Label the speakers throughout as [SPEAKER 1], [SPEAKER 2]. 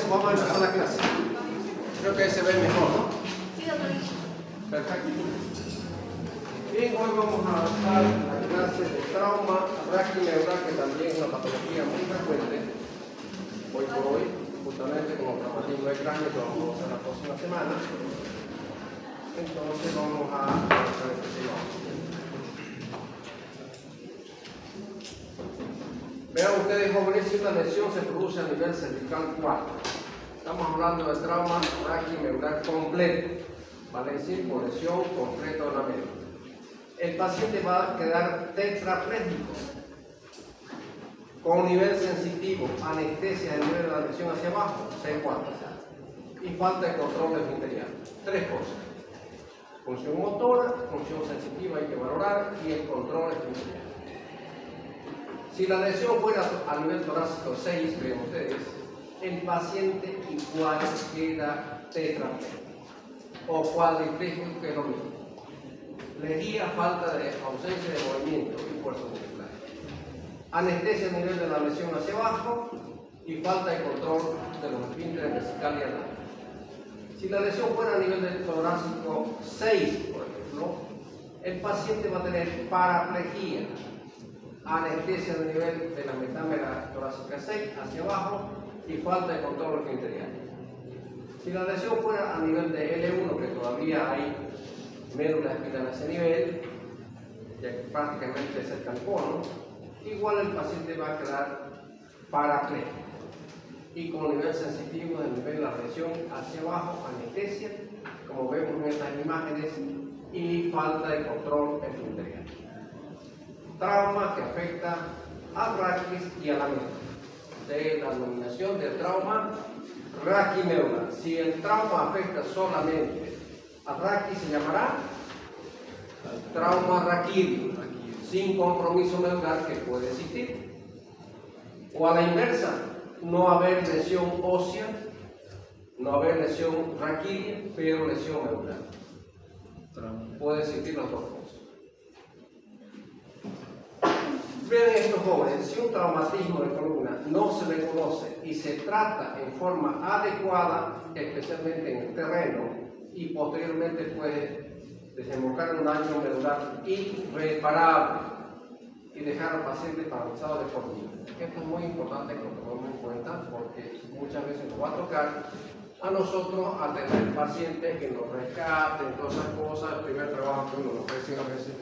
[SPEAKER 1] eso vamos a empezar la clase. Creo que ahí se ve mejor, ¿no?
[SPEAKER 2] Sí, doctor.
[SPEAKER 1] Perfecto. Bien, hoy vamos a dar la clase de trauma raquineural, que también es una patología muy frecuente hoy por hoy, justamente como traumatismo de cráneo, que vamos a hacer la próxima semana. Entonces vamos a hacer este tema. Vean ustedes, jóvenes, si una lesión se produce a nivel cervical 4. Estamos hablando de trauma raquineural completo, vale decir, por lesión completa de la médula. El paciente va a quedar tetrapléjico, con nivel sensitivo, anestesia del nivel de la lesión hacia abajo, C4, y falta de control esfinteriano. Tres cosas: función motora, función sensitiva hay que valorar, y el control esfinteriano. Si la lesión fuera a nivel torácico 6, vean ustedes, el paciente igual queda tetrapléjico o cuadripléjico, que es lo mismo. Lejía, falta de ausencia de movimiento y fuerza muscular. Anestesia a nivel de la lesión hacia abajo y falta de control de los esfínteres vesical y anal. Si la lesión fuera a nivel del torácico 6, por ejemplo, el paciente va a tener paraplejía, anestesia a nivel de la metámera torácica 6 hacia abajo y falta de control esfinteriano. Si la lesión fuera a nivel de L1, que todavía hay médula espinal a ese nivel, ya que prácticamente es el calcono, igual el paciente va a quedar parapléjico y con nivel sensitivo del nivel de la lesión hacia abajo, anestesia, como vemos en estas imágenes, y falta de control esfinteriano. Trauma que afecta al raquis y a la médula. De la denominación del trauma raquineural. Si el trauma afecta solamente al raquis, se llamará trauma raquídeo, sin compromiso medular, que puede existir. O a la inversa, no haber lesión ósea, no haber lesión raquídea, pero lesión medular. Puede existir las dos cosas. Vean estos jóvenes, si un traumatismo de columna no se le conoce y se trata en forma adecuada, especialmente en el terreno, y posteriormente puede desembocar en un daño medular irreparable y dejar al paciente paralizado de por vida. Esto es muy importante que lo tomemos en cuenta, porque muchas veces nos va a tocar a nosotros atender pacientes que nos rescaten, todas esas cosas. El primer trabajo que uno nos ofrece a veces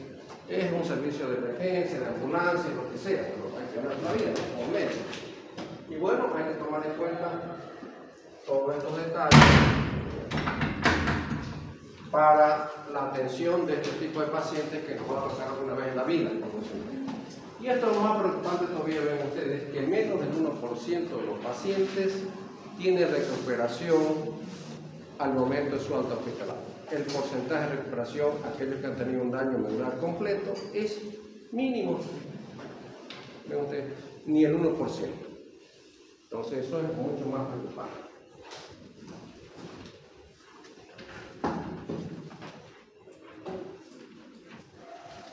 [SPEAKER 1] es un servicio de emergencia, de ambulancia, lo que sea, pero hay que ganar la vida como médico. Y bueno, hay que tomar en cuenta todos estos detalles para la atención de este tipo de pacientes que nos va a tocar alguna vez en la vida. Y esto es lo más preocupante todavía, ven ustedes, que menos del 1% de los pacientes tiene recuperación al momento de su alta hospitalaria. El porcentaje de recuperación, aquellos que han tenido un daño medular completo, es mínimo. Ven ustedes, ni el 1%. Entonces eso es mucho más preocupante.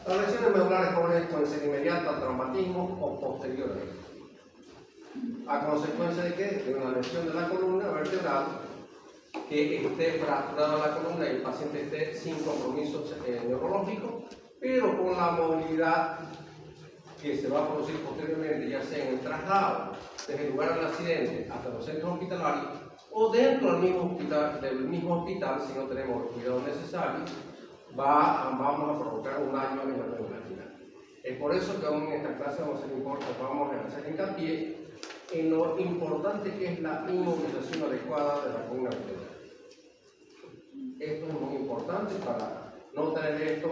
[SPEAKER 1] Las lesiones medulares jóvenes pueden ser inmediatas al traumatismo o posteriores. ¿A consecuencia de qué? De una lesión de la columna vertebral, que esté fracturada la columna y el paciente esté sin compromiso neurológico, pero con la movilidad que se va a producir posteriormente, ya sea en el traslado desde el lugar del accidente hasta los centros hospitalarios o dentro del mismo hospital, si no tenemos los cuidados necesarios, vamos a provocar un daño en la médula espinal. Es por eso que aún en esta clase vamos a hacer hincapié en lo importante que es la inmovilización adecuada de la columna vertebral. Esto es muy importante para no tener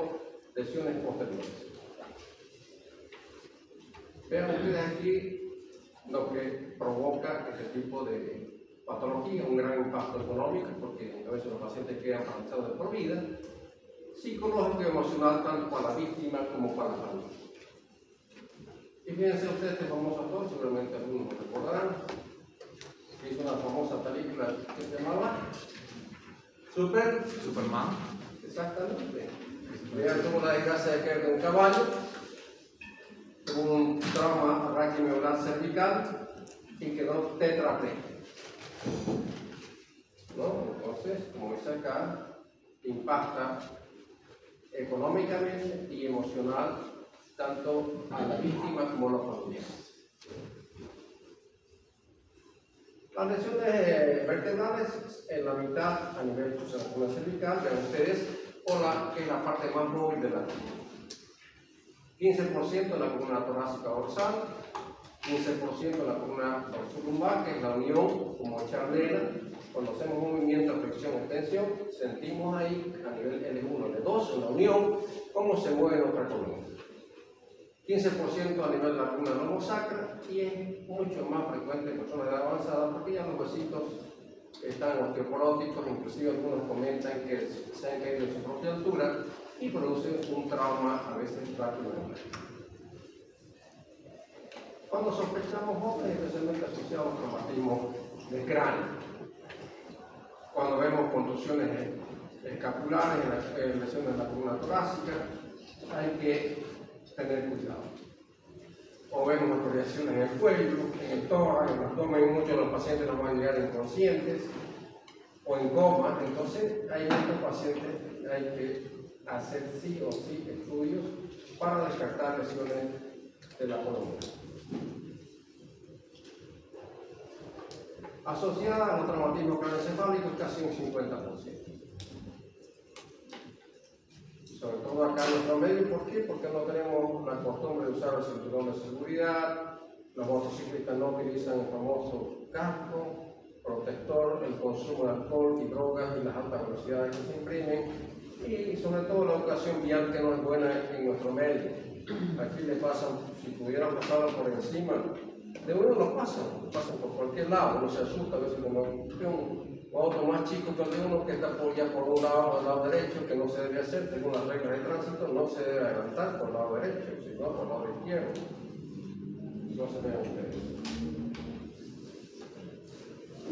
[SPEAKER 1] lesiones posteriores. Vean ustedes aquí lo que provoca este tipo de patología, un gran impacto económico, porque a veces los pacientes quedan paralizados de por vida, psicológico y emocional, tanto para la víctima como para la familia. Y fíjense ustedes este famoso actor, seguramente algunos lo recordarán, que hizo una famosa película que se llamaba Superman. Exactamente. Vean tuvo la desgracia de caer de un caballo, tuvo un trauma raquineural cervical y quedó tetrapléjico. dice acá, impacta económicamente y emocional tanto a la víctima como a los familiares. Las lesiones vertebrales en la mitad a nivel de la columna cervical, vean ustedes, que es la parte más móvil de la columna. 15% en la columna torácica dorsal, 15% en la columna dorsolumbar, que es la unión como charnela. Cuando hacemos movimiento de flexión o extensión, sentimos ahí a nivel L1, L2, en la unión, cómo se mueve nuestra columna. 15% a nivel de la columna lomosacra, y es mucho más frecuente en personas de edad avanzada porque ya los huesitos están osteoporóticos, inclusive algunos comentan que se han caído de su propia altura y producen un trauma a veces rápido. Cuando sospechamos jóvenes, especialmente asociados a traumatismo de cráneo, cuando vemos contusiones escapulares, lesiones de la columna torácica, hay que tener cuidado. O vemos escoriaciones en el cuello, en el tórax, en el abdomen. Muchos de los pacientes nos van a llegar inconscientes o en coma. Entonces, hay estos pacientes hay que hacer sí o sí estudios para descartar lesiones de la columna. Asociada a los traumatismos craneoencefálicos, casi un 50%. Sobre todo acá en nuestro medio, ¿por qué? Porque no tenemos la costumbre de usar el cinturón de seguridad, los motociclistas no utilizan el famoso casco, protector, el consumo de alcohol y drogas y las altas velocidades que se imprimen, y sobre todo la educación vial que no es buena en nuestro medio. Aquí le pasan, si pudieran pasarlo por encima, de uno lo pasan por cualquier lado, uno se asusta a veces como un auto más chico que el de uno que está ya por un lado, del lado derecho, que no se debe hacer, según las reglas de tránsito, no se debe adelantar por el lado derecho, sino por el lado izquierdo. No se vean ustedes.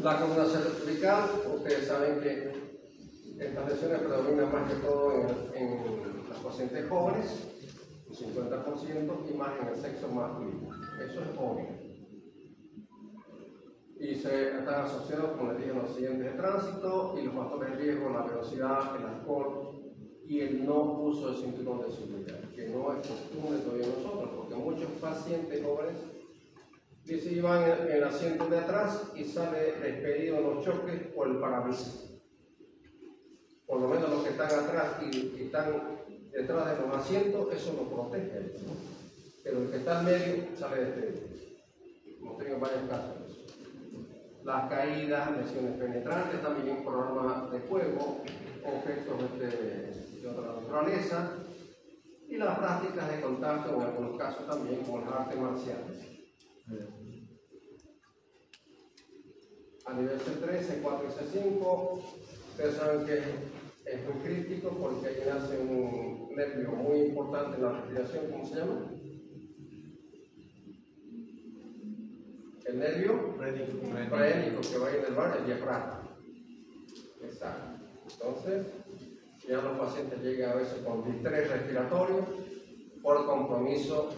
[SPEAKER 1] La columna cervical, ustedes saben que estas lesiones predominan más que todo en los pacientes jóvenes, un 50%, y más en el sexo masculino. Eso es obvio. Y están asociados, como les dije, los accidentes de tránsito y los factores de riesgo, la velocidad, el alcohol y el no uso de cinturón de seguridad, que no es costumbre todavía nosotros, porque muchos pacientes jóvenes dicen que van en el asiento de atrás y sale despedido en los choques por el parabrisas. Por lo menos los que están atrás y están detrás de los asientos, eso los protege, ¿no? Pero el que está en medio sale despedido. Hemos tenido varios casos. Las caídas, lesiones penetrantes, también por armas de fuego, objetos de otra naturaleza, y las prácticas de contacto, en algunos casos también, como las artes marciales. A nivel C3, C4 y C5, ustedes saben que es muy crítico porque ahí nace un nervio muy importante en la respiración, ¿cómo se llama? El nervio frenético que va a inervar el diafragma. Exacto. Entonces, ya los pacientes llegan a veces con distrés respiratorio por compromiso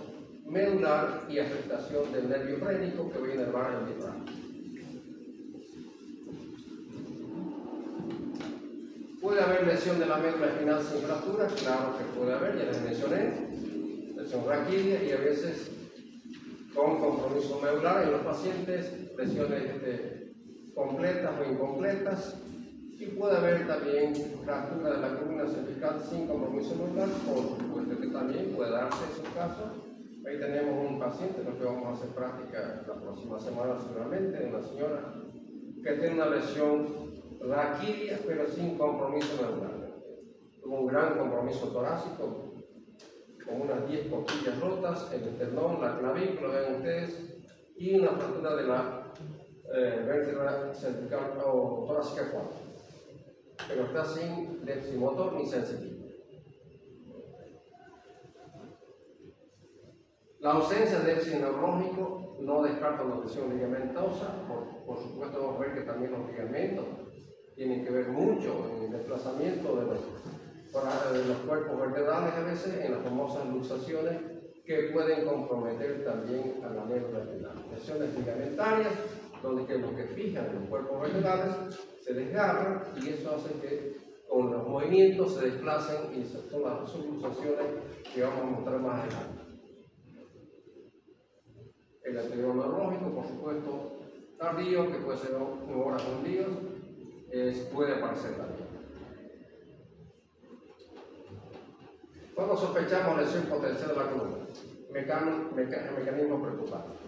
[SPEAKER 1] medular y afectación del nervio frenético que va a inervar el diafragma. ¿Puede haber lesión de la médula espinal sin fractura? Claro que puede haber, ya les mencioné. Lesión raquídea y a veces con compromiso medular en los pacientes, lesiones completas o incompletas, y puede haber también fractura de la columna cervical sin compromiso medular, por supuesto que también puede darse esos casos. Ahí tenemos un paciente, lo que vamos a hacer práctica la próxima semana seguramente, una señora que tiene una lesión raquídea pero sin compromiso medular. Tuvo un gran compromiso torácico, con unas 10 costillas rotas, el esternón, la clavícula, vean ustedes, y una fractura de la vértebra cervical o torácica 4. Pero está sin lepsimotor ni sensitivo. La ausencia de éxito neurológico no descarta la lesión ligamentosa. Por supuesto, vamos a ver que también los ligamentos tienen que ver mucho en el desplazamiento de los cuerpos vertebrales, a veces en las famosas luxaciones que pueden comprometer también a la médula espinal. Lesiones ligamentarias, donde lo que fijan los cuerpos vertebrales se desgarran y eso hace que con los movimientos se desplacen y son las subluxaciones que vamos a mostrar más adelante. El deterioro neurológico, por supuesto, tardío, que puede ser 9 horas o un día, puede aparecer también. Cuando sospechamos lesión potencial de la columna, mecanismo preocupante.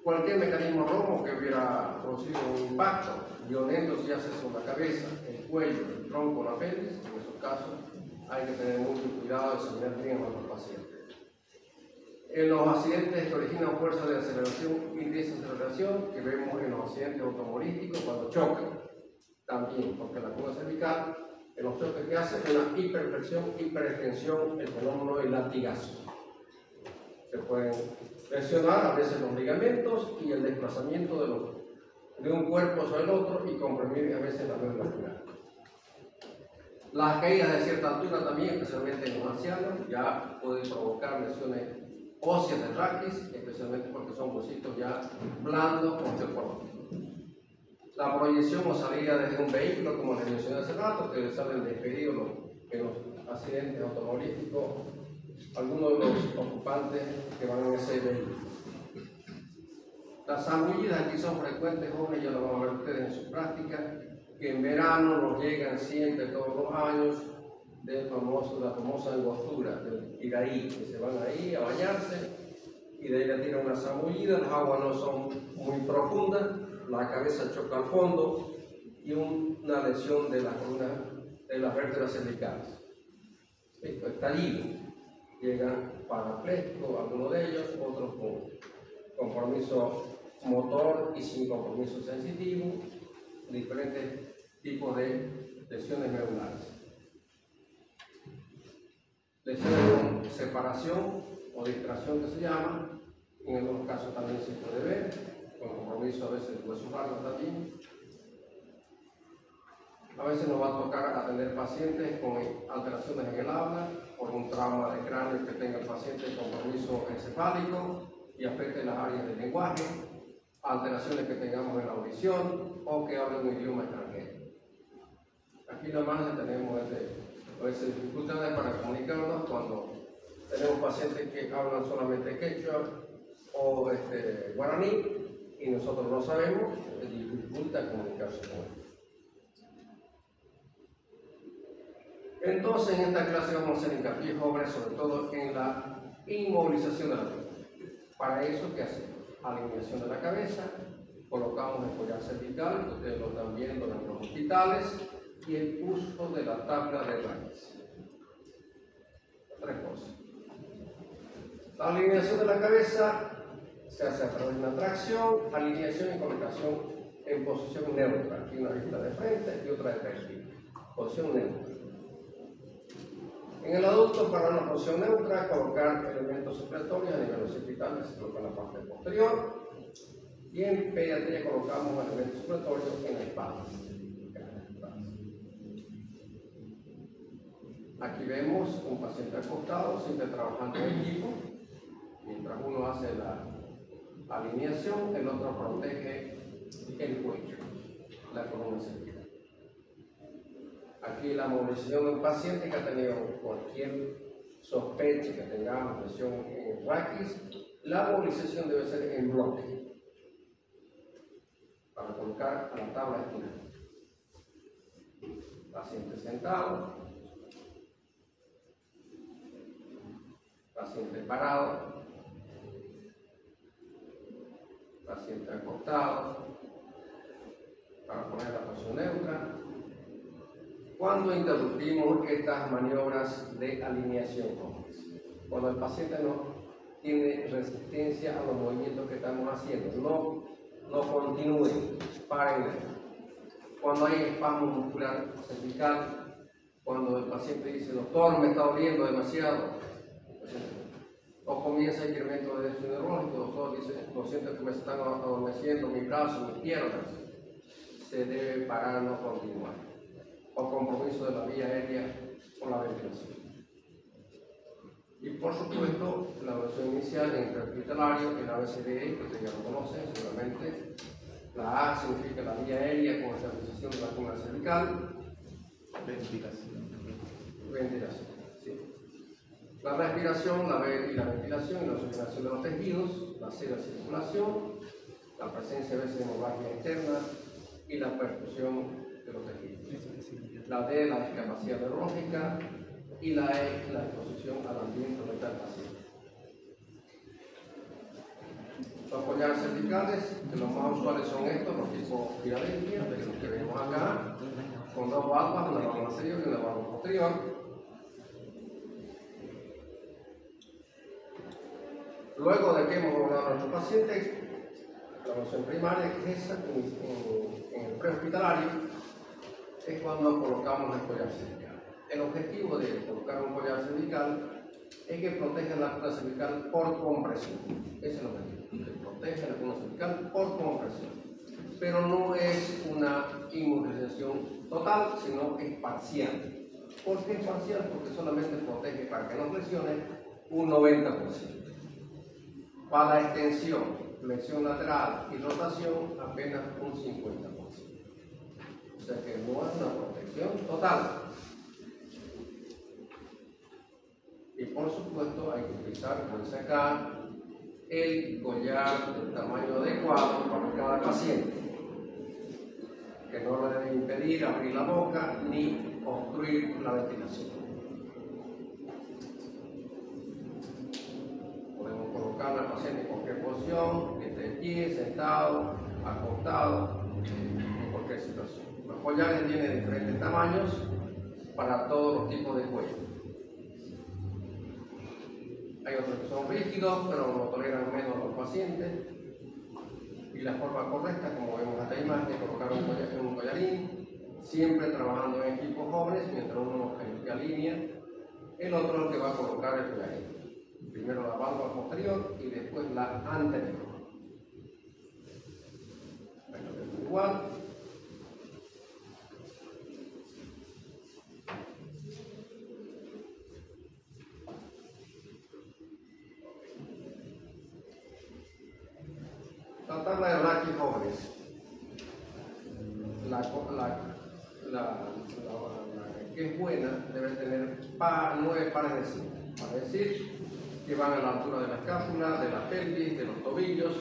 [SPEAKER 1] Cualquier mecanismo rojo que hubiera producido un impacto violento, ya sea sobre la cabeza, el cuello, el tronco, el apéndice, en esos casos hay que tener mucho cuidado de examinar bien a nuestros pacientes. En los accidentes que originan fuerzas de aceleración y desaceleración, que vemos en los accidentes automovilísticos cuando chocan, también, porque la columna cervical, en los choques que hace una hiperflexión, hiperextensión, el fenómeno del latigazo. Se pueden lesionar a veces los ligamentos y el desplazamiento de un cuerpo sobre el otro y comprimir a veces la médula espinal. Las caídas de cierta altura también, especialmente en los ancianos, ya pueden provocar lesiones óseas del raquis, especialmente porque son huesitos ya blandos osteoporóticos. La proyección o salida desde un vehículo, como les mencioné hace rato, que salen despedidos en los accidentes automovilísticos, algunos de los ocupantes que van en ese vehículo. Las zambullidas aquí son frecuentes, jóvenes, ya lo van a ver ustedes en su práctica, que en verano nos llegan siempre, todos los años, de la famosa angostura, del iraí, que se van ahí a bañarse y de ahí le tiran una zambullida, las aguas no son muy profundas, la cabeza choca al fondo y una lesión de la columna, de las vértebras cervicales. Esto es estallido. Llegan parapléjicos, algunos de ellos, otros con compromiso motor y sin compromiso sensitivo, diferentes tipos de lesiones medulares. Lesiones con separación o distracción que se llama, en algunos casos también se puede ver, con compromiso a veces de huesos largos también. A veces nos va a tocar atender pacientes con alteraciones en el habla, por un trauma de cráneo que tenga el paciente compromiso encefálico y afecte las áreas del lenguaje, alteraciones que tengamos en la audición o que hablen un idioma extranjero. Aquí nada más tenemos a veces dificultades para comunicarnos cuando tenemos pacientes que hablan solamente quechua o guaraní y nosotros no sabemos, dificulta comunicarse con ellos. Entonces, en esta clase vamos a hacer hincapié, jóvenes, sobre todo en la inmovilización de la columna. Para eso, ¿qué hacemos? Alineación de la cabeza, colocamos el collar cervical, ustedes lo están viendo en los hospitales, y el uso de la tabla de raíz. 3 cosas. La alineación de la cabeza se hace a través de una tracción, alineación y colocación en posición neutra. Aquí una vista de frente y otra de perfil. Posición neutra. En el adulto, para una posición neutra, colocar elementos supletorios a nivel occipital, que se coloca en la parte posterior. Y en pediatría colocamos elementos supletorios en la espalda. Aquí vemos un paciente acostado, siempre trabajando en equipo. Mientras uno hace la alineación, el otro protege el cuello, la columna cervical. Aquí la movilización de un paciente que ha tenido cualquier sospecha que tengamos lesión en el raquis, la movilización debe ser en bloque para colocar a la tabla espinal. Paciente sentado, paciente parado, paciente acostado, para poner la posición neutra. Cuando interrumpimos estas maniobras de alineación, cuando el paciente no tiene resistencia a los movimientos que estamos haciendo, no continúen, paren. Cuando hay espasmo muscular cervical, cuando el paciente dice, doctor, me está doliendo demasiado, o comienza el incremento de deseo neurológico, doctor dice, lo siento que me están adormeciendo mis brazos, mis piernas, se debe parar, no continuar. O compromiso de la vía aérea o la ventilación. Y por supuesto, la evaluación inicial en el hospitalario, el ABCDE, que ustedes ya lo conocen seguramente. La A significa la vía aérea con estabilización estabilización de la columna cervical. Ventilación, sí. La respiración, la ventilación y la oxigenación de los tejidos, la cero circulación, la presencia a veces de hemorragia externa y la perfusión de los tejidos. La D, la discapacidad neurológica, y la E, la exposición al ambiente letal del paciente. Los collares cervicales, que los más usuales son estos, los tipos Philadelphia, que los que vemos acá, con dos valvas, una valva anterior y una valva posterior. Luego de que hemos abordado a nuestro paciente, la evaluación primaria, que es esa, en el prehospitalario, es cuando colocamos el collar cervical. El objetivo de colocar un collar cervical es que proteja la columna cervical por compresión. Ese es el objetivo, que proteja la columna cervical por compresión. Pero no es una inmovilización total, sino es parcial. ¿Por qué es parcial? Porque solamente protege, para que no lesione, un 90%. Para la extensión, flexión lateral y rotación, apenas un 50%. O sea que no es una protección total. Y por supuesto hay que utilizar, como dice acá, el collar del tamaño adecuado para cada paciente, que no le debe impedir abrir la boca ni obstruir la ventilación. Podemos colocar al paciente en cualquier posición, que esté de pie, sentado, acostado, en cualquier situación. Los collares tienen diferentes tamaños para todos los tipos de cuello. Hay otros que son rígidos, pero lo toleran menos los pacientes. Y la forma correcta, como vemos en esta imagen, es colocar un collarín, siempre trabajando en equipos jóvenes, mientras uno alinea, el otro es el que va a colocar el collarín. Primero la válvula posterior y después la anterior. Igual. La tabla de raquis jóvenes, la que es buena, debe tener 9 pares de cinta, para decir que van a la altura de la escápula, de la pelvis, de los tobillos,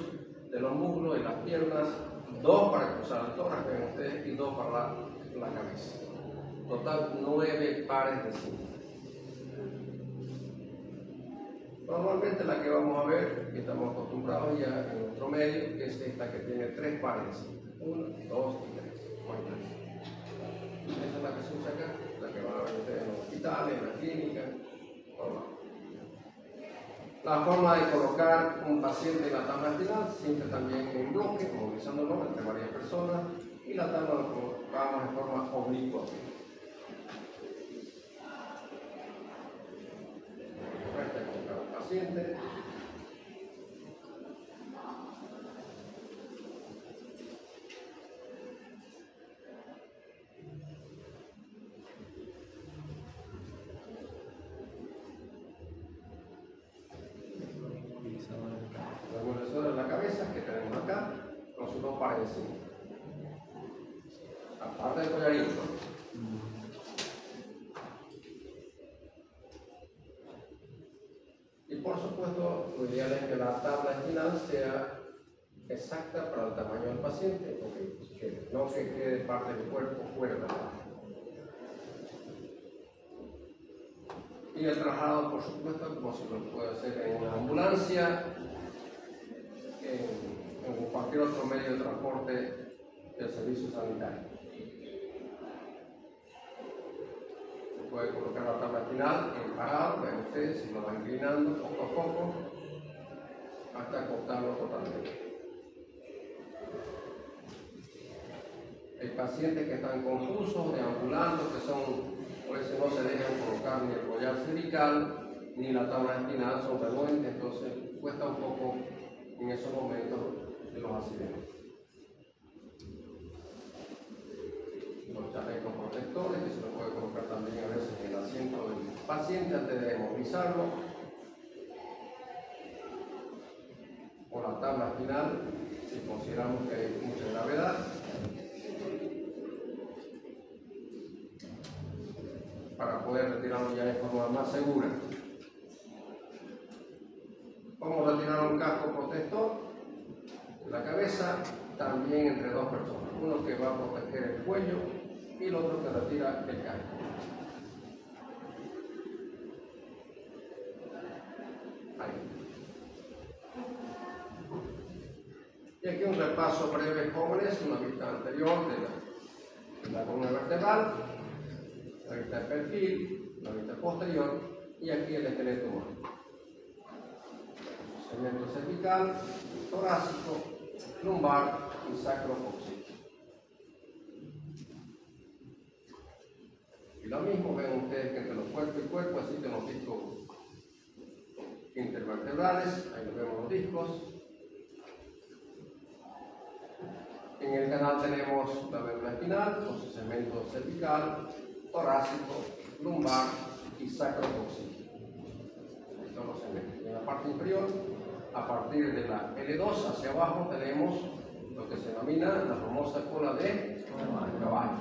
[SPEAKER 1] de los muslos, de las piernas, 2 para cruzar el tórax, ven ustedes, y 2 para la cabeza. Total, 9 pares de cinta. Normalmente la que vamos a ver, que estamos acostumbrados ya en nuestro medio, es esta que tiene 3 pares de cinta. 1, 2 y 3. Esa es la que se usa acá, la que van a ver ustedes en los hospitales, en la clínica. La forma de colocar un paciente en la tabla espinal, siempre también en bloque, movilizándolo entre varias personas, y la tabla la colocamos en forma oblicua. Paciente. La amortiguadora de la cabeza que tenemos acá con sus 2 pares de cinta. Aparte del collarín, y por supuesto, lo ideal es que la tabla espinal sea exacta para el tamaño del paciente, porque no que quede parte del cuerpo fuera de la tabla. Y el trasladado, por supuesto, como se lo puede hacer en una ambulancia, en cualquier otro medio de transporte del servicio sanitario. Se puede colocar la tabla espinal en parado, ven ustedes, si lo va inclinando poco a poco, hasta acostarlo totalmente. Hay pacientes que están confusos, deambulando, que son, por eso no se dejan colocar ni el collar cervical ni la tabla espinal, son renuentes, entonces cuesta un poco en esos momentos de los accidentes. Los chalecos protectores, que se los puede colocar también a veces en el asiento del paciente antes de movilizarlo, o la tabla espinal, si consideramos que hay mucha gravedad. para poder retirarlo ya de forma más segura. Vamos a retirar un casco protector de la cabeza, también entre dos personas, uno que va a proteger el cuello y el otro que retira el casco. Ahí. Y aquí un repaso breve, jóvenes, una vista anterior de la columna vertebral, la vista de perfil, la vista posterior y aquí el esqueleto humano. Segmento cervical, torácico, lumbar y sacrocoxis. Y lo mismo ven ustedes que entre los cuerpo y cuerpo existen los discos intervertebrales, ahí nos vemos los discos. En el canal tenemos la médula espinal con su segmento cervical, torácico, lumbar y sacrocoxis. Son los segmentos. Y en la parte inferior, a partir de la L2 hacia abajo, tenemos lo que se denomina la famosa cola de caballo.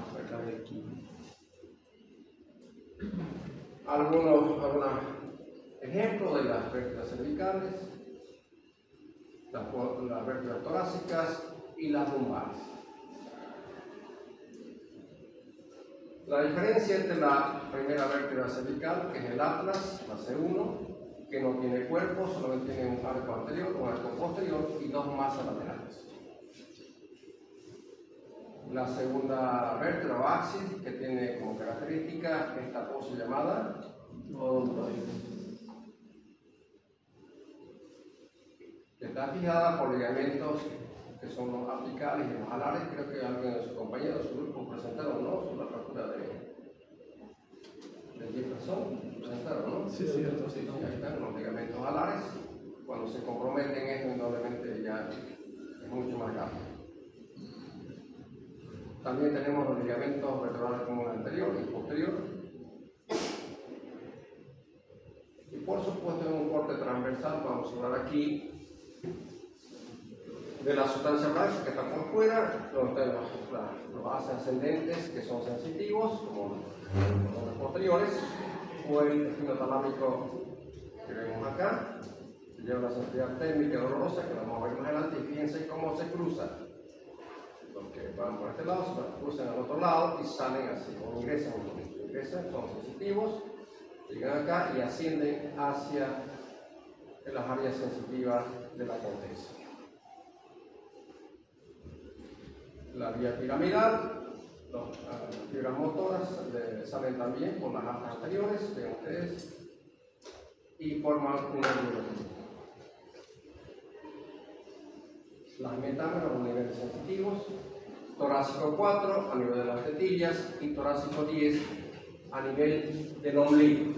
[SPEAKER 1] Algunos ejemplos de las vértebras cervicales, las vértebras torácicas y las lumbares. La diferencia entre la primera vértebra cervical, que es el atlas, la C1, que no tiene cuerpo, solamente tiene un arco anterior, un arco posterior y dos masas laterales. La segunda vértebra o axis, que tiene como característica esta pose llamada odontoide, que está fijada por ligamentos que son los apicales y los alares. Creo que alguien de sus compañeros de su grupo presentaron, ¿no? Sobre la fractura de Jefferson, presentaron, ¿no?
[SPEAKER 2] Sí, cierto, sí.
[SPEAKER 1] Ahí están los ligamentos alares. Cuando se comprometen esto, indudablemente ya es mucho más grave. También tenemos los ligamentos vertebrales común anterior y posterior. Y por supuesto en un corte transversal vamos a hablar aquí de la sustancia blanca que está por fuera, donde están los haces ascendentes que son sensitivos, como los posteriores, o el intestino talámico que vemos acá, que lleva una sensibilidad térmica dolorosa que vamos a ver más adelante, y fíjense cómo se cruzan. Los que van por este lado se cruzan al otro lado y salen así, o ingresan, son sensitivos, llegan acá y ascienden hacia las áreas sensitivas de la corteza. La vía piramidal, las fibras motoras salen también por las astas anteriores, ven ustedes, y forman una biología. Las metámeras, los niveles sensitivos, torácico 4 a nivel de las tetillas y torácico 10 a nivel del ombligo.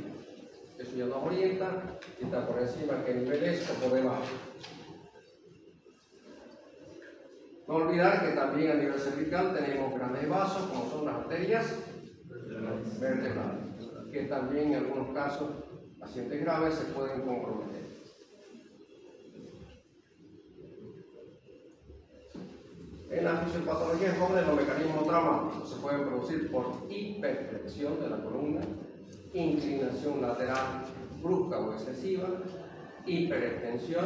[SPEAKER 1] Eso ya nos orienta si está por encima, qué nivel es, o por debajo. No olvidar que también a nivel cervical tenemos grandes vasos, como son las arterias vertebrales, que también en algunos casos, pacientes graves, se pueden comprometer. En la fisiopatología joven, los mecanismos traumáticos se pueden producir por hiperflexión de la columna, inclinación lateral brusca o excesiva, hiperextensión,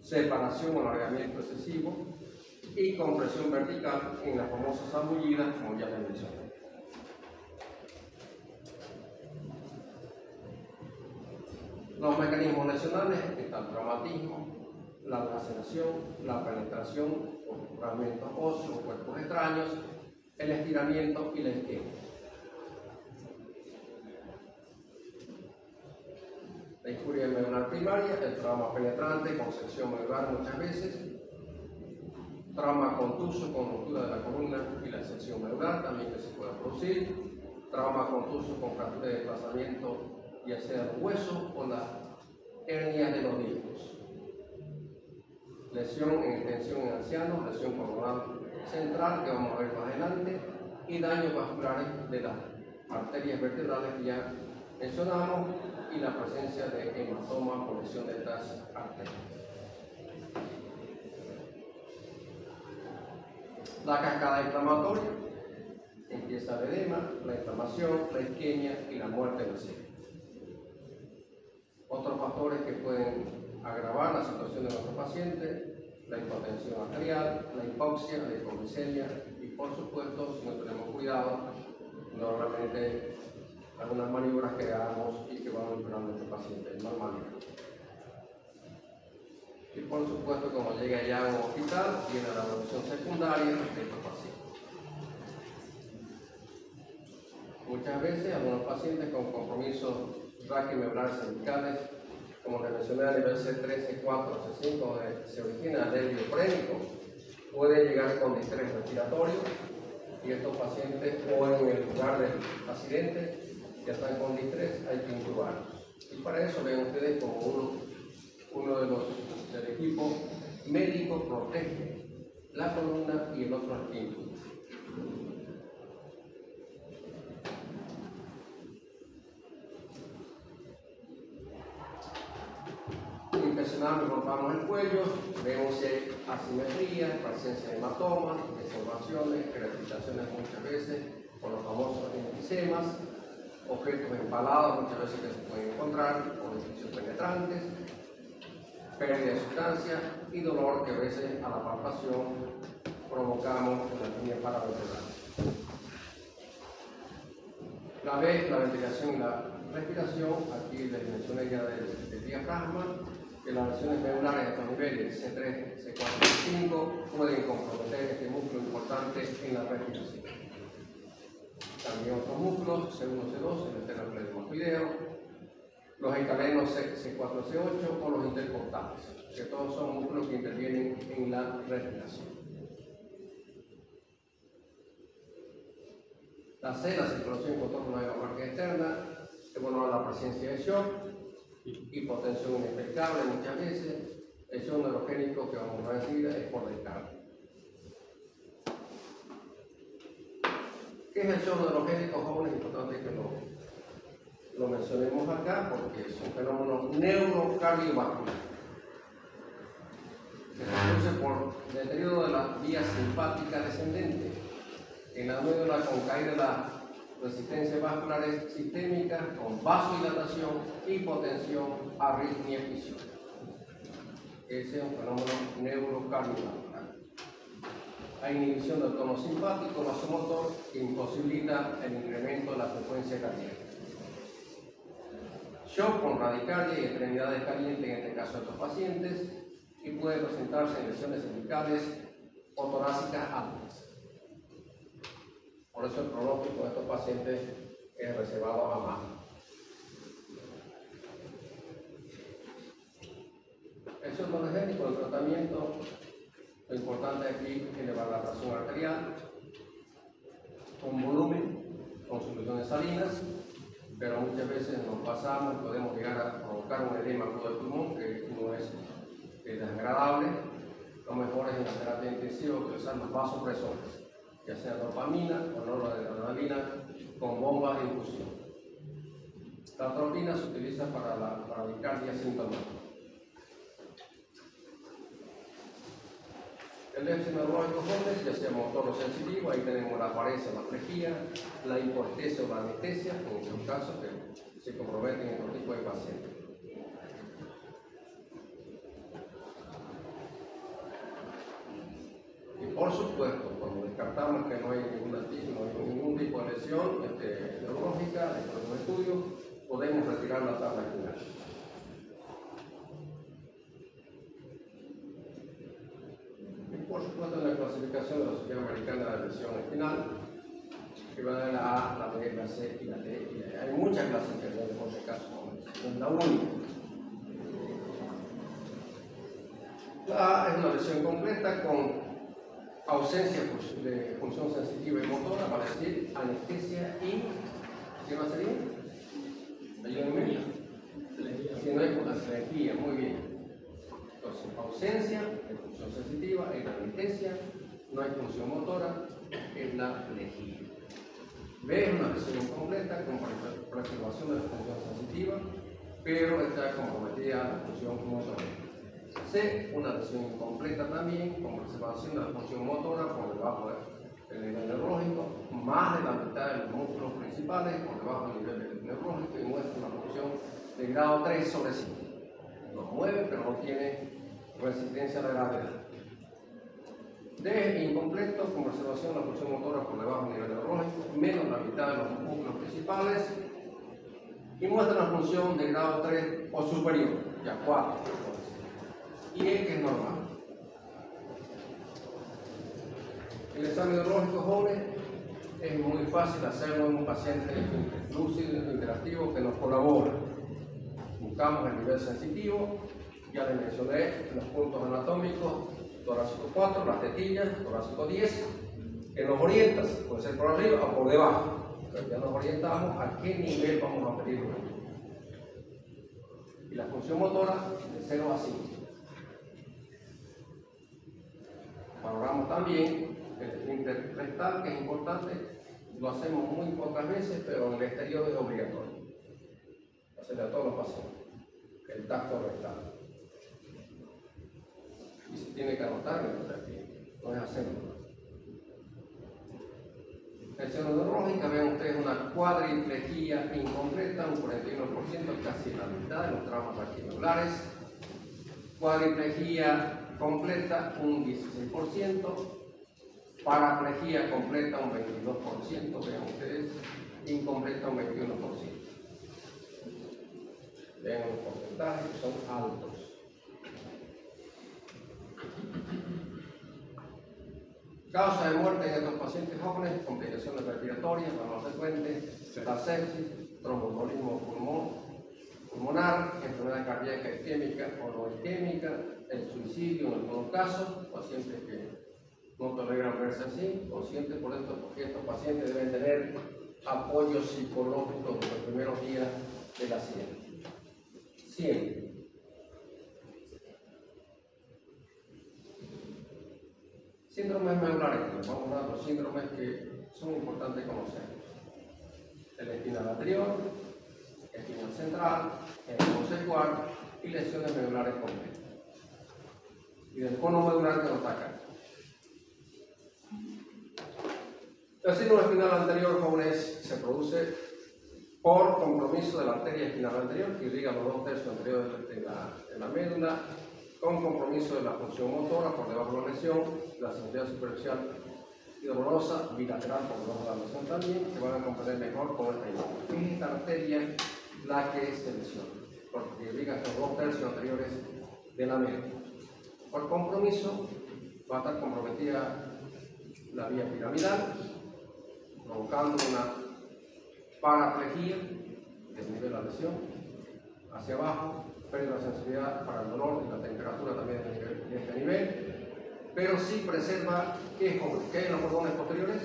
[SPEAKER 1] separación o alargamiento excesivo y compresión vertical en las famosas zambullidas, como ya les mencioné. Los mecanismos lesionales están el traumatismo, la laceración, la penetración por fragmentos óseos o cuerpos extraños, el estiramiento y la isquemia. La injuria medular primaria, el trauma penetrante con sección medular muchas veces, trauma contuso con ruptura de la columna y la sección medular también que se puede producir, trauma contuso con fractura de desplazamiento ya sea los huesos o las hernias de los discos, lesión en extensión en ancianos, lesión coronal central que vamos a ver más adelante y daños vasculares de las arterias vertebrales que ya mencionamos y la presencia de hematoma por lesión de estas arterias. La cascada inflamatoria empieza empieza el edema, la inflamación, la isquemia y la muerte en el cielo. Otros factores que pueden agravar la situación de nuestro paciente: la hipotensión arterial, la hipoxia, la hipoglicemia y, por supuesto, si no tenemos cuidado, normalmente algunas maniobras que hagamos y que van a liberar a nuestro paciente de normalidad. Y por supuesto, como llega ya a un hospital, viene la evolución secundaria de estos pacientes. Muchas veces algunos pacientes con compromisos raquimembrares cervicales, como les mencioné a nivel C3, C4, C5, donde se origina el nervio frénico, puede llegar con distrés respiratorio, y estos pacientes, o en el lugar del accidente, que están con distrés, hay que intubarlos. Y para eso ven ustedes como uno de los del equipo médico protege la columna y el otro al intuba. Inspeccionamos y rompamos el cuello, vemos si hay asimetría, presencia de hematomas, deformaciones, crepitaciones muchas veces, con los famosos enfisema, objetos empalados muchas veces que se pueden encontrar, orificios penetrantes, pérdida de sustancia y dolor que a veces a la palpación provocamos en la línea paraventricular. La ventilación y la respiración, aquí les mencioné ya del diafragma, que las lesiones medulares de estos niveles C3, C4 y C5 pueden comprometer este músculo importante en la respiración. También otros músculos, C1, C2, el esternocleidomastoideo, los escalenos C4, C8 o los intercostales, que todos son músculos que intervienen en la respiración. La C, la circulación y control de la hemorragia externa, evaluar la presencia de shock, hipotensión inexplicable muchas veces, el shock neurogénico que vamos a ver enseguida es por descarga. ¿Qué es el shock neurogénico, jóvenes? Es importante que lo mencionemos acá porque es un fenómeno neurocardiovascular que se produce por deterioro de la vía simpática descendente en la médula con caída de la resistencia vascular sistémica, con vasodilatación, hipotensión, arritmia y shock. Ese es un fenómeno neurocardiovascular. Hay inhibición del tono simpático vasomotor que imposibilita el incremento de la frecuencia cardíaca. Shock con radicardia y extremidades calientes, en este caso de estos pacientes, y puede presentarse en lesiones cervicales o torácicas altas. Por eso el pronóstico de estos pacientes es reservado a más. El shock neurogénico, el tratamiento, lo importante aquí es elevar la presión arterial con volumen, con soluciones salinas, pero muchas veces nos pasamos y podemos llegar a provocar un edema agudo del pulmón, que no es desagradable. Lo mejor es en la terapia intensiva utilizar los vasopresores, ya sea dopamina o noradrenalina con bombas de infusión. La atropina se utiliza para la bradicardia sintomática. El déficit neurológico jóvenes, ya sea motor o sensitivo, ahí tenemos la paresia, la plejía, la hipoestesia o la anestesia, en estos casos que se comprometen en otro tipo de pacientes. Y por supuesto, cuando descartamos que no hay ningún tipo de lesión neurológica, dentro de un estudio, podemos retirar la tabla espinal. Por supuesto, en la clasificación de la Sociedad Americana de Lesión Espinal, que va de la A, la B, la C y la D. Y hay muchas clasificaciones por ese caso, no es la única. La A es una lesión completa con ausencia de función sensitiva y motora, vale decir, anestesia y ¿qué va a ser? Ayúdenme. Si no hay lejía, muy bien. Entonces, ausencia de función sensitiva es la anestesia, no hay función motora, es la lejía. B es una lesión incompleta con preservación de la función sensitiva, pero está comprometida la función motora. C, una lesión incompleta también, con preservación de la función motora por debajo del nivel neurológico, más de la mitad principales por debajo del nivel neurológico y muestra una función de grado 3 sobre 5. Nos mueve, pero no tiene resistencia a la gravedad. D, incompleto, con observación de la función motora por debajo del nivel neurológico, menos la mitad de los núcleos principales, y muestra una función de grado 3 o superior, ya 4. Y E, que es normal. El examen neurológico, jóvenes, es muy fácil hacerlo en un paciente lúcido, interactivo, que nos colabora. Buscamos el nivel sensitivo, ya les mencioné los puntos anatómicos, torácico 4, las tetillas, torácico 10, que nos orientan, puede ser por arriba o por debajo. Entonces ya nos orientamos a qué nivel vamos a pedir. Y la función motora de 0 a 5. Valoramos también el interrectal, que es importante, lo hacemos muy pocas veces, pero en el exterior es obligatorio. Hacerle a todos los pacientes el tacto rectal. Y se tiene que anotar, no es hacerlo. Sección neurológica, vean ustedes una cuadriplegia incompleta, un 41%, casi la mitad de los traumas raquidulares. Cuadriplegia completa, un 16%. Paraplegia completa, un 22%, vean ustedes. Incompleta, un 21%. Vean los porcentajes, que son altos. Causa de muerte en estos pacientes jóvenes: complicaciones respiratorias, dolor frecuente, la sepsis, tromboembolismo pulmonar, enfermedad cardíaca isquémica o no isquémica, el suicidio en algunos casos, pacientes que no toleran verse así, conscientes por esto, porque estos pacientes deben tener apoyo psicológico desde los primeros días del accidente. Siempre. Síndromes medulares, vamos a dar los síndromes que son importantes conocer. El espinal anterior, espinal central, el consecuar y lesiones medulares completas. Y del cono medular que nos ataca. El síndrome espinal anterior, jóvenes, se produce por compromiso de la arteria espinal anterior, que irriga los 2/3 anteriores de la médula, con compromiso de la función motora por debajo de la lesión, la sensibilidad superficial y dolorosa, bilateral por debajo de la lesión también, que van a comprender mejor con esta imagen. Es esta arteria la que se lesiona, porque irriga los 2/3 anteriores de la médula. Por compromiso va a estar comprometida la vía piramidal, provocando una paraplegia del nivel de la lesión hacia abajo, pérdida de sensibilidad para el dolor y la temperatura también de este nivel, pero sí preserva ¿qué es en los cordones posteriores?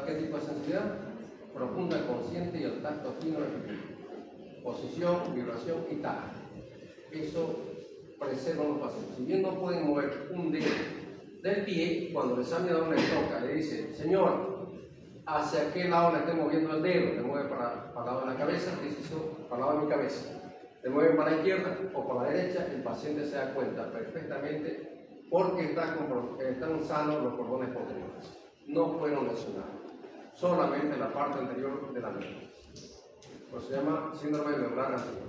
[SPEAKER 1] ¿Qué tipo de sensibilidad? Profunda, consciente y el tacto fino, posición, vibración y tacto. Eso preserva a los pacientes. Si bien no pueden mover un dedo del pie, cuando el examinador le toca, le dice: señor, ¿hacia qué lado le estoy moviendo el dedo? ¿Le mueve para el lado de la cabeza? Dice eso, para el lado de mi cabeza. ¿Le mueve para la izquierda o para la derecha? El paciente se da cuenta perfectamente porque están sanos los cordones posteriores. No fueron lesionados. Solamente la parte anterior de la médula. Pues se llama síndrome medular anterior.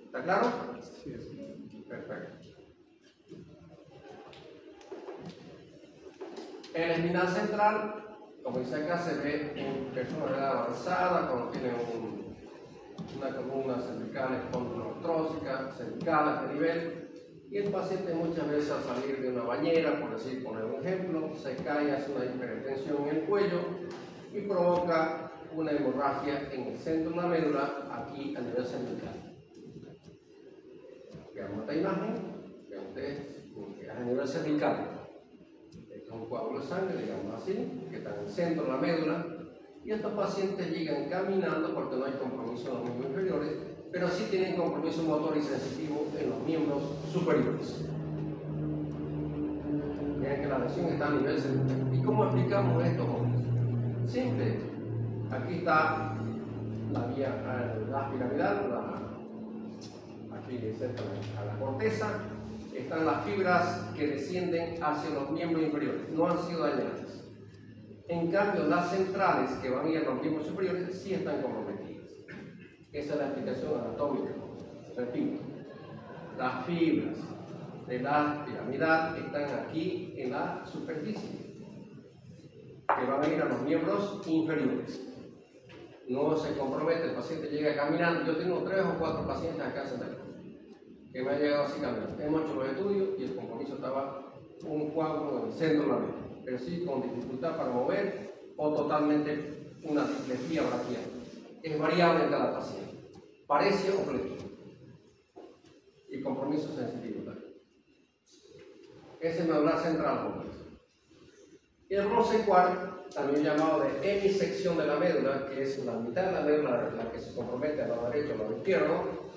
[SPEAKER 1] ¿Está claro? Sí. Perfecto. El espinal central, como dice acá, se ve en personas de edad avanzada, cuando tienen una columna cervical espondilostrófica, cervical a este nivel, y el paciente muchas veces al salir de una bañera, por poner un ejemplo, se cae, hace una hipertensión en el cuello y provoca una hemorragia en el centro de la médula, aquí a nivel cervical. Veamos esta imagen, vean ustedes que es a nivel cervical. Un coágulo de sangre, digamos así, que está en el centro de la médula, y estos pacientes llegan caminando porque no hay compromiso en los miembros inferiores, pero sí tienen compromiso motor y sensitivo en los miembros superiores. Vean que la lesión está a nivel cervical. ¿Y cómo explicamos esto, jóvenes? Simple. Aquí está la vía piramidal, aquí cerca a la corteza. Están las fibras que descienden hacia los miembros inferiores, no han sido dañadas. En cambio, las centrales que van a ir a los miembros superiores sí están comprometidas. Esa es la explicación anatómica. Repito, las fibras de la piramidal están aquí en la superficie, que van a ir a los miembros inferiores. No se compromete, el paciente llega caminando. Yo tengo 3 o 4 pacientes acá sentados que me han llegado así caminando. Hemos hecho los estudios y el compromiso estaba un coágulo en el centro de la vena, pero sí con dificultad para mover o totalmente una diplejía braquial. Es variable en cada paciente, parecia o plequia, y compromiso sensitivo también. Ese medular central. Y el Rose-Quartz, también llamado de hemisección de la médula, que es la mitad de la médula la que se compromete al lado derecho o al lado izquierdo.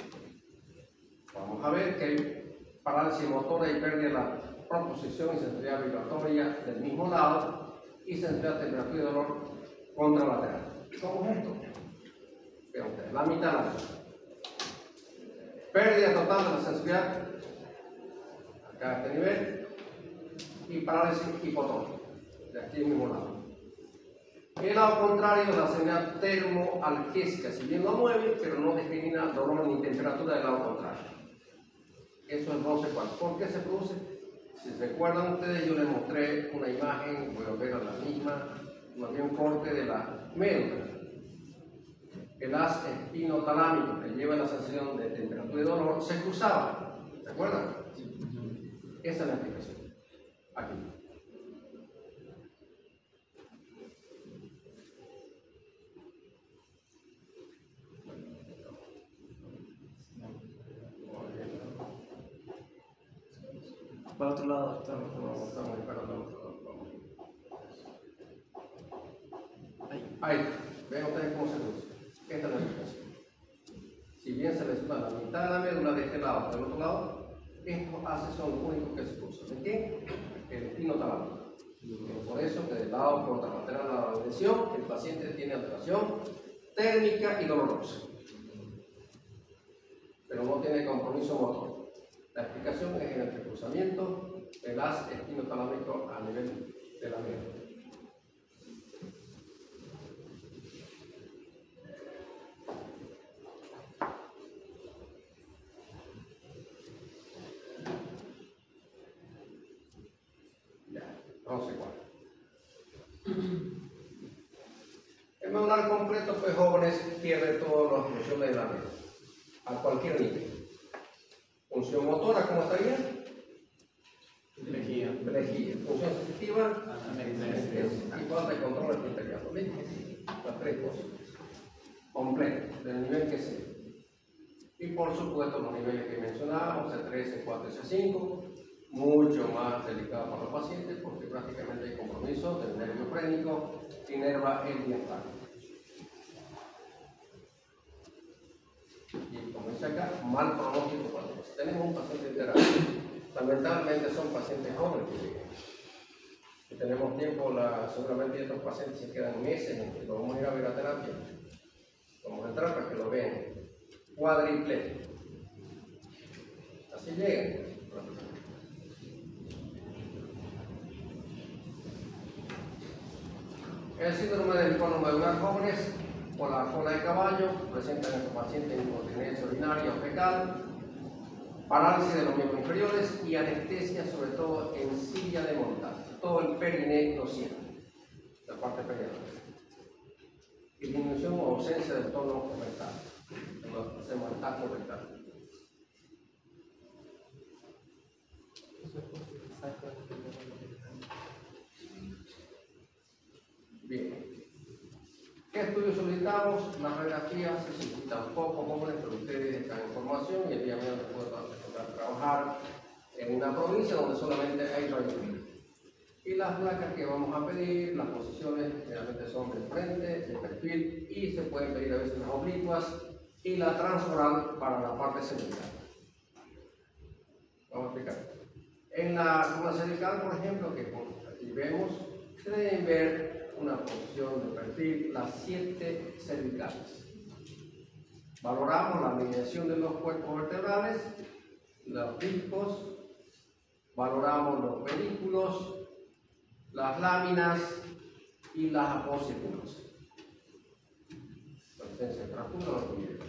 [SPEAKER 1] Vamos a ver que hay parálisis motora y pérdida de la proposición y sensibilidad vibratoria del mismo lado y sensibilidad, temperatura y dolor contralateral. ¿Cómo es esto? Vean ustedes, la mitad de la médula. Pérdida total de la sensibilidad, acá a este nivel, y parálisis hipotónica, de aquí al mismo lado. El lado contrario es la señal termoalgésica, si bien lo mueve, pero no discrimina dolor ni temperatura del lado contrario. Eso es Rose-Quartz. ¿Por qué se produce? Si se recuerdan ustedes, yo les mostré una imagen, voy a ver a la misma, más bien un corte de la médula. El haz espinotalámico que lleva la sensación de temperatura y dolor se cruzaba. ¿Se acuerdan? Esa es la explicación. Aquí.
[SPEAKER 2] Para otro lado,
[SPEAKER 1] Estamos esperando. Ahí, vean ustedes cómo se produce. Esta es la explicación. Si bien se lesiona la mitad de la médula de este lado o del otro lado, estos haces son los únicos que se cruzan. ¿De qué? El espinotalámico. Por eso que del lado contralateral a la lesión, el paciente tiene alteración térmica y dolorosa, pero no tiene compromiso motor. La explicación es en el cruzamiento del haz espinotalámico a nivel de la médula. El medular completo, pues jóvenes, pierde todas las funciones de la médula, a cualquier nivel. Función motora, ¿cómo estaría?
[SPEAKER 2] Lejía.
[SPEAKER 1] Función sensitiva, y falta de control arterial. Las 3 cosas. Completo, del nivel que sea. Y por supuesto los niveles que mencionábamos, C3, C4 y C5, mucho más delicado para los pacientes porque prácticamente hay compromiso del nervio frénico que inerva el diafragma. Y como dice acá, mal pronóstico para los pacientes. Tenemos un paciente en terapia. Lamentablemente son pacientes jóvenes que llegan. Si tenemos tiempo, seguramente estos pacientes se quedan meses en que lo vamos a ir a ver a terapia. Vamos a entrar para que lo vean. Cuádriple. Así llegan. El síndrome del cono medular jóvenes por la cola de caballo presentan en estos pacientes incontinencia urinaria o fecal, parálisis de los miembros inferiores y anestesia, sobre todo en silla de montar. Todo el periné lo siente, la parte perianal. Y disminución o ausencia del tono rectal. Hacemos el tacto rectal. Bien. ¿Qué estudios solicitamos? La radiografía se solicita un poco, jóvenes, pero ustedes están en formación y el día de mañana les puedo tocar trabajar en una provincia donde solamente hay radiografía. Y las placas que vamos a pedir, las posiciones generalmente son de frente, de perfil y se pueden pedir a veces las oblicuas y la transoral para la parte cervical. Vamos a explicar. En la columna cervical, por ejemplo, que aquí vemos, se deben ver una posición de perfil, las 7 cervicales. Valoramos la alineación de los cuerpos vertebrales, los discos, valoramos los pedículos, las láminas, y las aposiciones. Presencia de fractura o fluidez.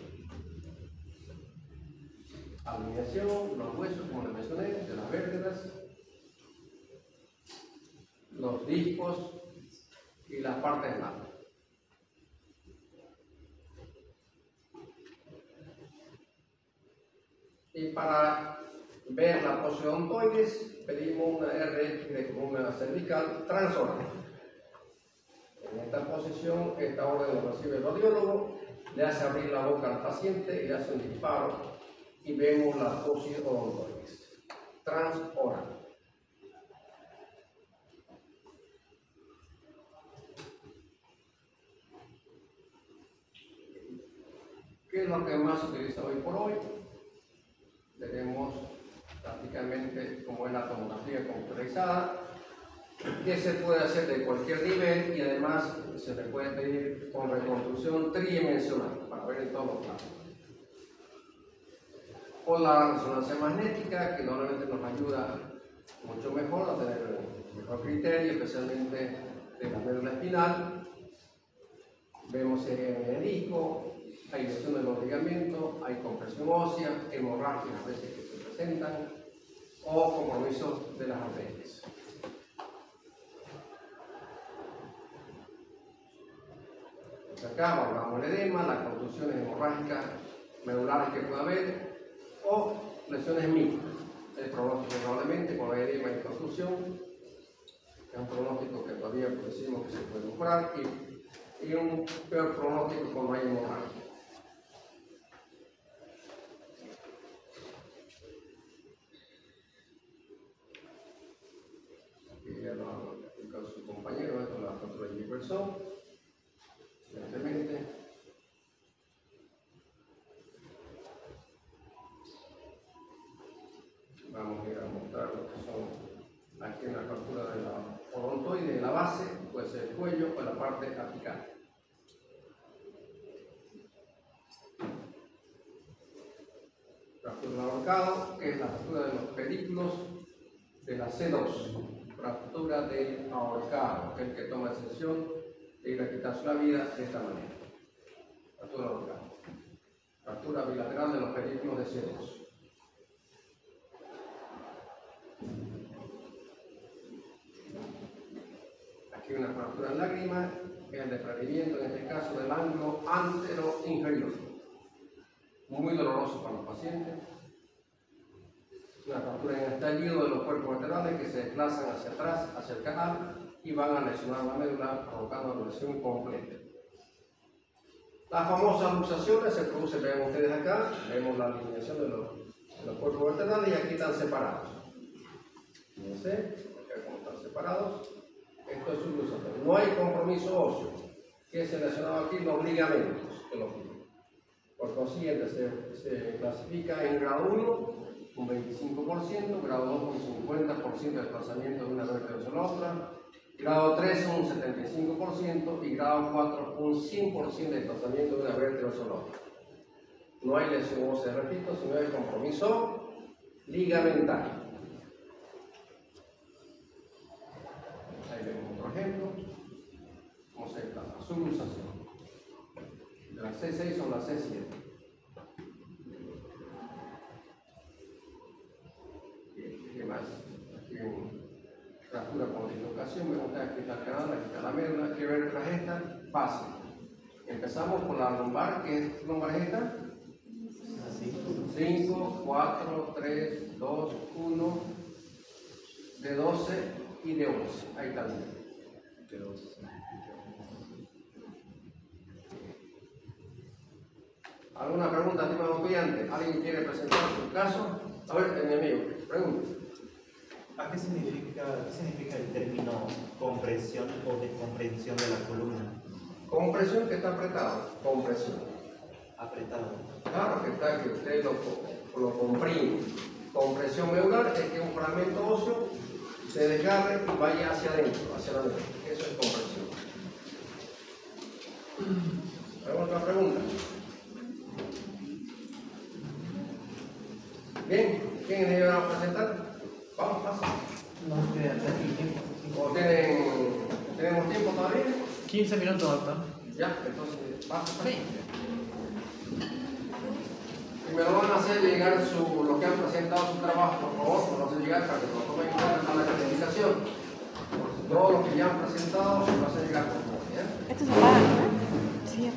[SPEAKER 1] Alineación, los huesos, como les mencioné, de las vértebras, los discos y las partes malas. Y para ver la posiodontoides, pedimos una RX de columna cervical transoral. En esta posición, esta orden lo recibe el radiólogo, le hace abrir la boca al paciente y le hace un disparo y vemos la posiodontoides transoral. ¿Qué es lo que más se utiliza hoy por hoy? Tenemos prácticamente como es la tomografía computarizada, que se puede hacer de cualquier nivel y además se le puede pedir con reconstrucción tridimensional para ver en todos los planos. O la resonancia magnética, que normalmente nos ayuda mucho mejor a tener mejor criterio, especialmente de la médula espinal. Vemos el disco, hay lesión de los ligamentos, hay compresión ósea, hemorragias a veces que se presentan, o compromisos de las arterias. Pues acá valoramos el edema, las contusiones hemorrágicas medulares que pueda haber, o lesiones mixtas. El pronóstico probablemente con edema y contusión es un pronóstico que todavía decimos que se puede mejorar, y un peor pronóstico cuando hay hemorragia. Aquí ya lo ha explicado su compañero, esto es la fractura de Jefferson. Evidentemente. Vamos a ir a mostrar lo que son aquí una fractura de la odontoide de la base, puede ser el cuello o la parte apical. Fractura del ahorcado, que es la fractura de los pedículos de la C2. Fractura del ahorcado, el que toma decisión de ir a quitarse la vida de esta manera. Fractura del ahorcado. Fractura bilateral de los pedículos de C2. Aquí una fractura en lágrima, que es el desprendimiento, en este caso, del ángulo antero-inferior. Muy doloroso para los pacientes. Una fractura en el estallido de los cuerpos vertebrales que se desplazan hacia atrás, hacia el canal, y van a lesionar la médula, provocando una lesión completa. Las famosas luxaciones se producen, vean ustedes acá, vemos la alineación de los cuerpos vertebrales y aquí están separados. Fíjense, acá como están separados. Esto es un luxación. No hay compromiso óseo. ¿Qué se lesionado aquí? Los ligamentos que lo piden. Por consiguiente, se clasifica en grado 1 un 25%, grado 2 un 50% de desplazamiento de una vértebra hacia la otra, grado 3 un 75% y grado 4 un 100% de desplazamiento de una vértebra hacia la otra. No hay lesión ósea, repito, sino hay compromiso ligamentario. Ahí vemos otro ejemplo. Cómo se desplaza su luxación. De la C6 o la C7. ¿Qué más? Aquí fractura con dislocación. Me gusta aquí está el canal, aquí está la médula. ¿Qué vértebra es esta? Fácil. Empezamos por la lumbar. ¿Qué lumbar es esta? 5, 4, 3, 2, 1, de 12 y de 11. Ahí está el de 12. ¿Alguna pregunta, estimado estudiante? ¿Alguien quiere presentar su caso? A ver, mi amigo, pregunta.
[SPEAKER 3] ¿Qué significa el término compresión o descomprensión de la columna?
[SPEAKER 1] Compresión, que está apretado. Compresión.
[SPEAKER 3] Apretado.
[SPEAKER 1] Claro que está, que usted lo comprime. Compresión medular es que un fragmento óseo se desgarre y vaya hacia adentro, hacia la médula. Eso es compresión. ¿Alguna otra pregunta? Bien, ¿quién le va a presentar? Vamos, pasa.
[SPEAKER 2] No, queda aquí tiempo.
[SPEAKER 1] ¿O tenemos tiempo todavía?
[SPEAKER 2] 15 minutos, doctor.
[SPEAKER 1] Ya, entonces paso 20. Y me lo van a hacer llegar los que han presentado su trabajo, por favor, me lo hacen llegar para que lo tomen en cuenta para la calificación. Todos los que ya han presentado, me lo hacen llegar por favor. ¿Ya?
[SPEAKER 4] Esto se paga, ¿no? Sí.